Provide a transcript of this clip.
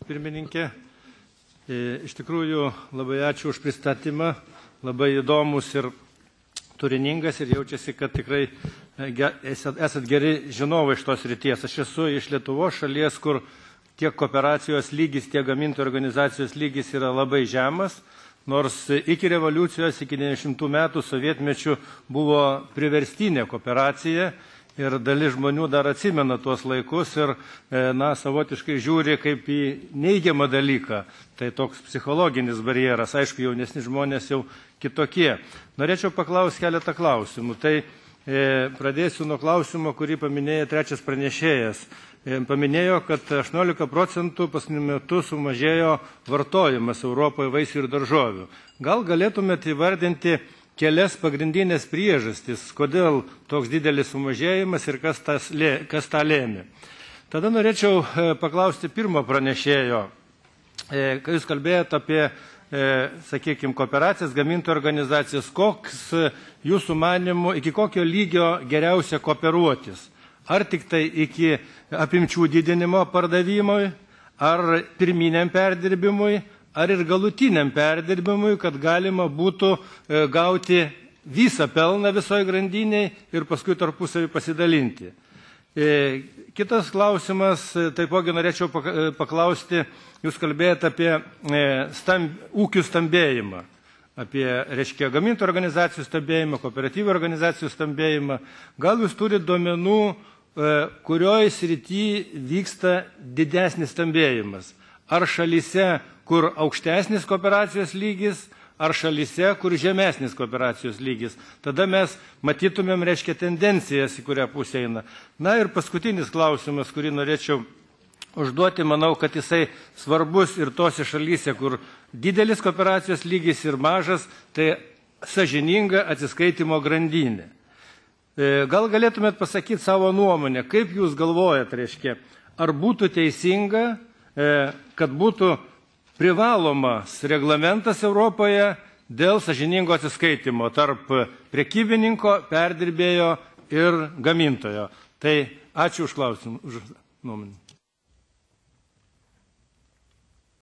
pirmininkė. Iš tikrųjų, labai ačiū už pristatymą, labai įdomus ir turiningas ir jaučiasi, kad tikrai esat geri žinovai iš tos ryties. Aš esu iš Lietuvos šalies, kur tiek kooperacijos lygis, tiek gamintojų organizacijos lygis yra labai žemas, nors iki revoliucijos, iki 90 metų sovietmečių buvo priverstinė kooperacija ir dalis žmonių dar atsimena tuos laikus ir savotiškai žiūri kaip į neigiamą dalyką. Tai toks psichologinis barjeras, aišku, jaunesni žmonės jau kitokie. Norėčiau paklausti keletą klausimų. Tai pradėsiu nuo klausimo, kurį paminėjo trečias pranešėjas. Paminėjo, kad 18% paskutiniu metu sumažėjo vartojimas Europoje vaisių ir daržovių. Gal galėtumėte įvardinti kelias pagrindinės priežastis, kodėl toks didelis sumažėjimas ir kas tą lėmė. Tada norėčiau paklausti pirmo pranešėjo, kai jūs kalbėjote apie, sakykime, kooperacijas, gamintojų organizacijas, koks jūsų manimų, iki kokio lygio geriausia kooperuotis? Ar tik tai iki apimčių didinimo pardavimui, ar pirminiam perdirbimui, ar ir galutiniam perdirbimui, kad galima būtų gauti visą pelną visoje grandiniai ir paskui tarpusavį pasidalinti. Kitas klausimas, taipogi norėčiau paklausti, jūs kalbėjote apie ūkių stambėjimą, apie, reiškia, gamintojų organizacijų stambėjimą, kooperatyvių organizacijų stambėjimą. Gal jūs turite duomenų, kurioje srityje vyksta didesnis stambėjimas? Ar šalyse, kur aukštesnis kooperacijos lygis, ar šalyse, kur žemesnis kooperacijos lygis? Tada mes matytumėm, reiškia, tendencijas, į kurią pusę eina. Na ir paskutinis klausimas, kurį norėčiau užduoti, manau, kad jisai svarbus ir tose šalyse, kur didelis kooperacijos lygis ir mažas, tai sąžininga atsiskaitimo grandinė. Gal galėtumėt pasakyti savo nuomonę, kaip jūs galvojat, reiškia, ar būtų teisinga, kad būtų privalomas reglamentas Europoje dėl sąžiningo atsiskaitimo tarp prekybininko, perdirbėjo ir gamintojo. Tai ačiū už klausimą, už nuomonę.